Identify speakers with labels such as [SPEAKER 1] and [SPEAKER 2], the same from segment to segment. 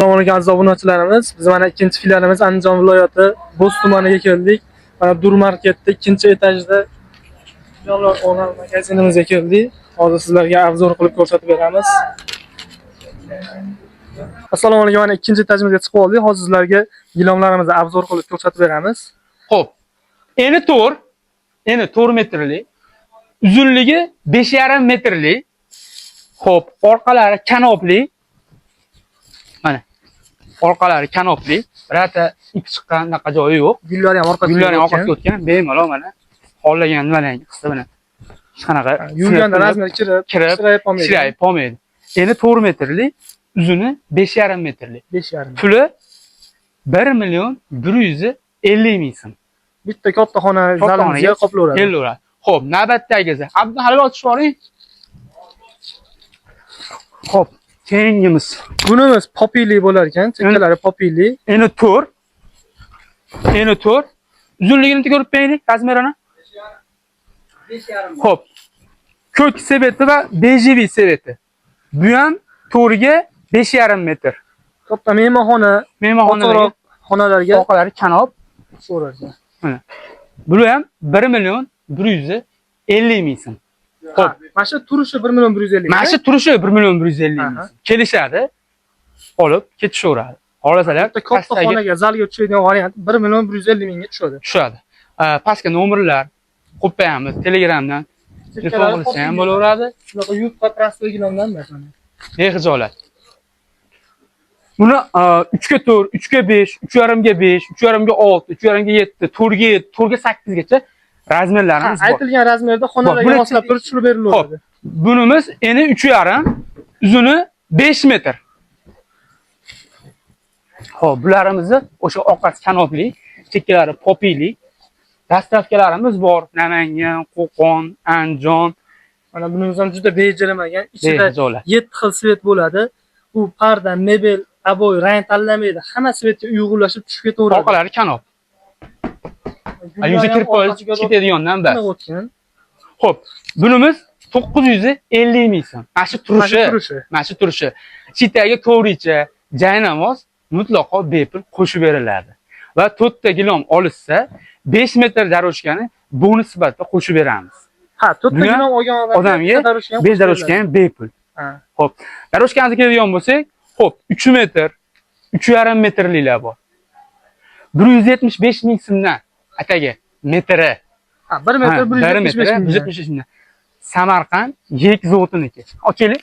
[SPEAKER 1] Assalomu alaykum aziz obunachilarimiz. Biz mana ikkinchi filialimiz Andijon viloyati Bo'z tumaniga keldik. Mana Dur marketda ikkinchi etajda binolar o'rnal magazinimizga keldik. Hozir sizlarga obzor qilib ko'rsatib beramiz. Assalomu alaykum, mana ikkinchi etajimizga chiqib oldik. Hozir sizlarga gilamlarimizni obzor qilib ko'rsatib beramiz.
[SPEAKER 2] Xo'p. Eni 4 metrli, uzunligi 5,5 metrli. Xo'p, orqalari kanopli. Mana orqalari kanopli. Birata ip chiqqan naqa joyi yo'q.
[SPEAKER 1] Gullari ham
[SPEAKER 2] orqasiga o'tgan. Bemalol mana xollagan nimalarni qilsa mana shanaqa
[SPEAKER 1] yurganda razmeri kirib
[SPEAKER 2] polmaydi. Eni 4 metrli, uzuni 5,5 metrli.
[SPEAKER 1] 5,5.
[SPEAKER 2] Puli 1,150 ming so'm.
[SPEAKER 1] Bitta katta xona zalimizga qoplaveradi.
[SPEAKER 2] Kelaveradi. Xo'p, navbatdagizi. Abduhalil ochib boring. Xo'p, keyingimiz.
[SPEAKER 1] Bunimiz popili bo'lar ekan, chekkalari popili.
[SPEAKER 2] Eni 4. Uzunligini ko'rib beringlar, razmerini. 5,5. Xo'p. Ko'k sebeti va bejiviy sebeti. Bu ham 4 ga 5,5 metr.
[SPEAKER 1] Katta mehmonxonalarga
[SPEAKER 2] orqalari kanop
[SPEAKER 1] so'rarkan.
[SPEAKER 2] Mana. Bu ham 1,150 ming so'm.
[SPEAKER 1] Xo'p, mana shu turishi 1,150 ming.
[SPEAKER 2] Mana shu turishi 1,150 ming. Kelishadi. Olib ketishaveradi. Xohlasalar
[SPEAKER 1] katta xonaga, zalga tushadigan variant 1,150 mingga tushadi.
[SPEAKER 2] Pastga nomerlar qo'yamiz. Telegramdan telefon qilsa ham bo'laveradi.
[SPEAKER 1] Shunaqa yupqa transportgilardan emas mana.
[SPEAKER 2] Bexijolat. Buni 3 ga 4, 3 ga 5, 3,5 ga 5, 3,5 ga 6, 3,5 ga 7, 4 ga 7, 4 ga 8 gacha razmerlarimiz bor.
[SPEAKER 1] Aytilgan razmerda xonalarga moslab turib tushirib beriladi.
[SPEAKER 2] Bunimiz eni 3,5, uzuni 5 metr. Xo'p, bularimizni o'sha orqasi kanopli, chekkalari popili, dastavkalarimiz bor. Namangan, Qo'qon, Andijon.
[SPEAKER 1] Mana bunimiz ham juda bejirilmagan. Ichida 7 xil svet bo'ladi. Bu parda, mebel, aboy, rang tanlamaydi. Hamma svetga uyg'unlashib tushib ketaveradi.
[SPEAKER 2] Orqalari kanop. Yuzi kirib ketadigandan bas. Xo'p, bunimiz 950 ming so'm. Mana shu turishi. Chitaga ko'richa, jaynamoz mutlaqo bepul qo'shib beriladi. Va 4 ta gilam olishsa, 5 metr daroshkani bonus sifatida qo'shib beramiz.
[SPEAKER 1] 4 ta gilam olgan
[SPEAKER 2] odamga 5 daroshkani bepul. Xo'p, daroshkamizni keladigan bo'lsak, xo'p, 3 metr, 3,5 metrliklar bor. 175 ming so'mdan ataga metri.
[SPEAKER 1] 1 metr 175
[SPEAKER 2] ming. Samarqand yek zotiniki. Ochiling.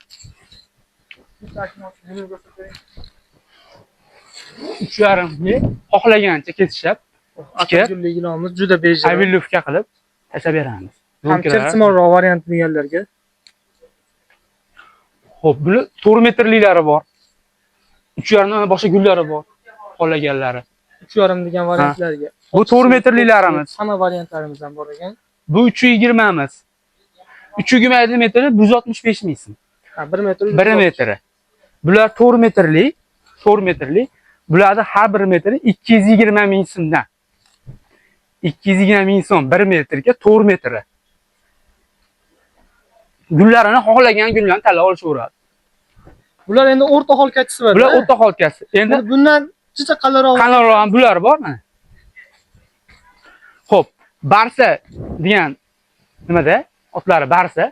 [SPEAKER 2] 3,5 xohlagancha kesishib,
[SPEAKER 1] gulligimiz juda bejiz.
[SPEAKER 2] Avilufka qilib tashlab beramiz.
[SPEAKER 1] Ham kirsimoroq variant deganlarga.
[SPEAKER 2] Xo'p, bu 4 metrliklari bor. 3,5 dan boshqa gullari bor. Xohlaganlari.
[SPEAKER 1] 3,5 degan variantlarga.
[SPEAKER 2] Bu 4 metrliklarimiz.
[SPEAKER 1] Hamma variantlarimiz ham bor ekan.
[SPEAKER 2] Bu 320 miz. 320 metri 165 ming so'm.
[SPEAKER 1] 1 metr.
[SPEAKER 2] 1 metri. Bular 4 metrli. Bularning har bir metri 220 ming so'mdan. 220 ming so'm 1 metrga 4 metri. Gullarini xohlagan gullarni tanlab olishaveradi.
[SPEAKER 1] Bular endi o'rta holkachisi bor.
[SPEAKER 2] Bular o'rta holkasi. Endi
[SPEAKER 1] bundan chicha qalinroq
[SPEAKER 2] bular bor mana. Xo'p, Barsa degan nimada? Otlari Barsa.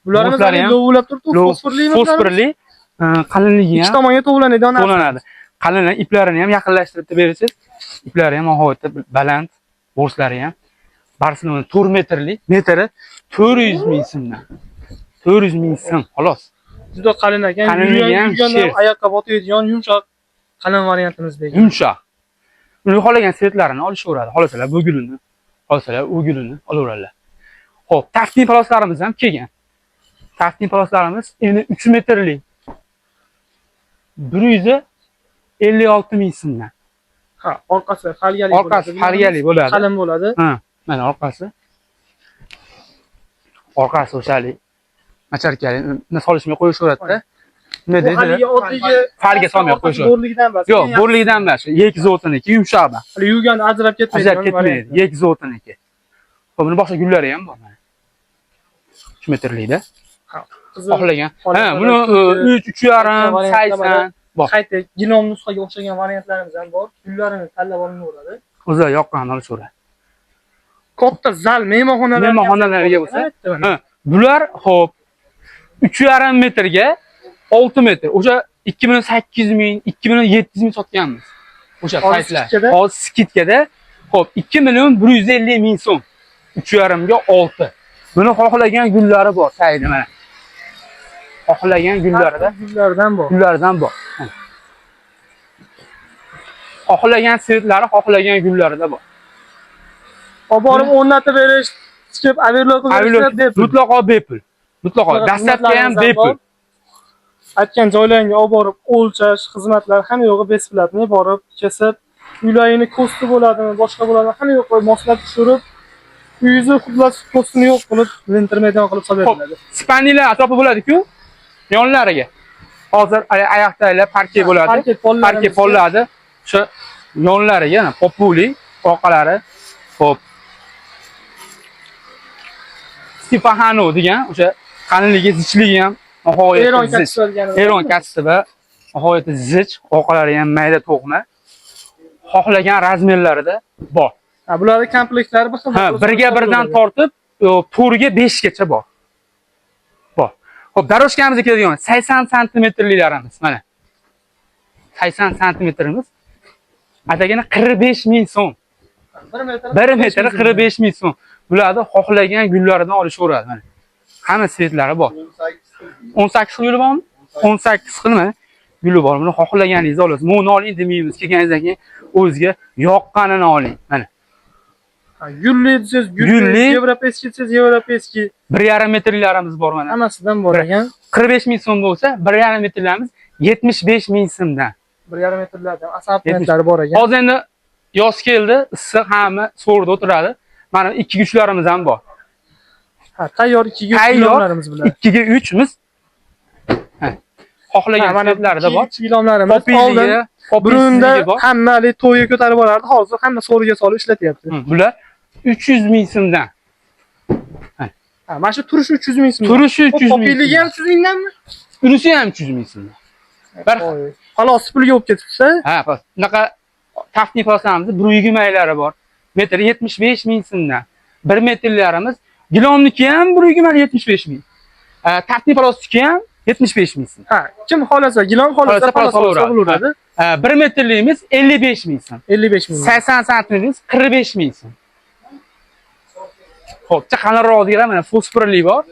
[SPEAKER 1] Bularimiz lovulab turibdi,
[SPEAKER 2] fosforli, qalinligi ham
[SPEAKER 1] ikki tomonga
[SPEAKER 2] to'lanadi. Qalinlar iplarini ham yaqinlashtirib berasiz. Iplari ham nihoyatda baland, bo'rslari ham. Barselona 4 metrli, metri 400 ming so'mdan. 400 ming so'm, xolos.
[SPEAKER 1] Juda qalin ekan.
[SPEAKER 2] Qalinligi ham
[SPEAKER 1] oyoqqa botadigan yumshoq qalin variantimiz ekan.
[SPEAKER 2] Yumshoq. Uni xohlagan svetlarini olishaveradi. Xohlasalar bu gulini, xohlasalar u gulini olaveradilar. Xo'p, taftin paloslarimiz ham kelgan. Taftin paloslarimiz endi 3 metrli. 156 ming so'mdan.
[SPEAKER 1] Orqasi falgali bo'ladi. Qalin bo'ladi.
[SPEAKER 2] Mana orqasi. Orqasi o'shalik. Macharkali, solishmay qo'yishaveradi-da. Nima deydi? Farga solmay qo'yishaveradi.
[SPEAKER 1] Bo'rligidan emas.
[SPEAKER 2] Yo'q, bo'rligidan emas. Yek zotiniki, yumshoq ba.
[SPEAKER 1] Yuvganda ajrab ketmaydi.
[SPEAKER 2] Yek zotiniki. Xo'p, buni boshqa gullari ham bor mana. 3 metrlikda. xohlagan. Ha, buni 3, 3,5, 80 bor.
[SPEAKER 1] Qayta ginom nusxaga o'xshagan variantlarimiz ham bor. Gullarini tanlab olinaveradi.
[SPEAKER 2] O'zi yoqqanini olishaveradi.
[SPEAKER 1] Katta zal
[SPEAKER 2] mehmonxonalarga bo'lsa, ha, bular xo'p 3,5 metrga 6 metr. O'sha 2800 ming, 2700 ming sotganmiz. O'sha saytlar. Hozir skitkada xo'p 2,150 ming so'm. 3,5 ga 6. Buni xohlagan gullari bor, saydi mana. Xohlagan
[SPEAKER 1] gullardan bor.
[SPEAKER 2] Gullardan bor. Xohlagan svetlari, xohlagan gullarida bor.
[SPEAKER 1] Olib borib o'rnatib berish, tikib averlok qilib berish
[SPEAKER 2] mutlaqo bepul. Mutlaqo dastlabki ham bepul.
[SPEAKER 1] Aytgan joylarga olib borib o'lchash, xizmatlar hamma yo'g'i besplatniy borib, kesib, uylarini kosti bo'ladimi, boshqa bo'ladimi, hamma yo'q qo'yib moslab tushirib, uyingizni xudlas kostini yo'q qilib, intermedian qilib so'raydi.
[SPEAKER 2] Spaniylar atrofi bo'ladi-ku, yonlariga. Hozir oyoqdagilar parke bo'ladi. Parke polladi. O'sha yonlariga, populi, orqalari, xo'p. Stefano degan o'sha qalinligi, zichligi ham nihoyatda zich. Eron kassi va nihoyatda zich, orqalari ham mayda to'qma. Xohlagan razmerlarida bor.
[SPEAKER 1] Ha, bularning komplektlari bir xil.
[SPEAKER 2] Ha, birga birdan tortib, 4 ga 5 gacha bor. Bor. Xo'p, daroshkamizga keladigan 80 santimetrliklarimiz mana. 80 santimetrimiz. Atagina 45 ming so'm. 1 metri 45 ming so'm. Bularni xohlagan gullaridan olishaveradi mana. Hamma svetlari bor. 18 xil guli bormi? 18 xilmi? Guli bor. Buni xohlaganingizni olasiz. Buni oling demaymiz. Kelganingizdan keyin o'zga yoqqanini oling. Mana.
[SPEAKER 1] Gulli desiz, gulli, yevropeyskiy desiz, yevropeyskiy.
[SPEAKER 2] 1,5 metrlarimiz bor mana.
[SPEAKER 1] Hammasidan bor ekan.
[SPEAKER 2] 45 ming so'm bo'lsa, 1,5 metrlarimiz 75 ming so'mdan.
[SPEAKER 1] 1,5 metrlardan assortimentlari bor ekan.
[SPEAKER 2] Hozir endi yoz keldi, issiq hamma so'rida o'tiradi. Mana 2 ga 3larimiz ham bor.
[SPEAKER 1] Ha, tayyor 2 ga 3 ilomlarimiz bilan.
[SPEAKER 2] 2 ga 3miz. Ha. Xohlagan setlarida bor.
[SPEAKER 1] 2 ilomlarimiz oldin burunda hammali to'yga ko'tarib borardi. Hozir hamma so'riga solib ishlatyapti.
[SPEAKER 2] Bular 300 ming so'mdan.
[SPEAKER 1] Ha, mana shu turishi 300 ming so'm.
[SPEAKER 2] Turishi 300 ming.
[SPEAKER 1] Popiligi ham 300 mingdanmi?
[SPEAKER 2] Unisi ham 300 ming so'mdan.
[SPEAKER 1] Xolos pulga olib ketibsa.
[SPEAKER 2] Ha, bunaqa taxtni posamizda 120 aylari bor. Metr 75 ming so'mdan. 1 metrlarimiz gilomniki ham 120 75 ming. Taxtni polosniki ham 75 ming so'm.
[SPEAKER 1] Ha, kim xolasa, gilom xolasa olaveradi.
[SPEAKER 2] 1 metrligimiz 55 ming so'm.
[SPEAKER 1] 55 ming.
[SPEAKER 2] 80 santimetrimiz 45 ming so'm. Xo'p, chaqanroqdilar mana fosforli bor.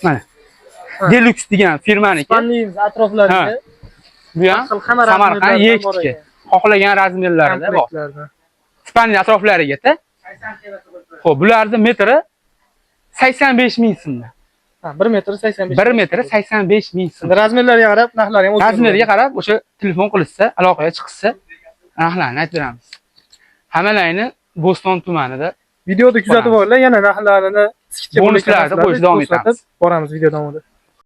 [SPEAKER 2] Mana. Deluxe degan firmaniki.
[SPEAKER 1] Spaniyamiz atroflariga.
[SPEAKER 2] Bu ham Samarqand yekitga. Xohlagan razmerlarida bor. Spaniya atroflariga-da. Xo'p, bularning metri 85 ming so'mdan.
[SPEAKER 1] Ha, 1 metr 85.
[SPEAKER 2] 1 metr 85 ming so'm.
[SPEAKER 1] Razmerlarga qarab, narxlari ham o'zgaradi.
[SPEAKER 2] Razmerga qarab, o'sha telefon qilishsa, aloqaga chiqsa, narxlarni aytib beramiz. Hammalarni Bo'ston tumanida
[SPEAKER 1] videoda kuzatib olinglar, yana narxlarini
[SPEAKER 2] bonuslarda qo'yishni davom etamiz.
[SPEAKER 1] Boramiz video davomida.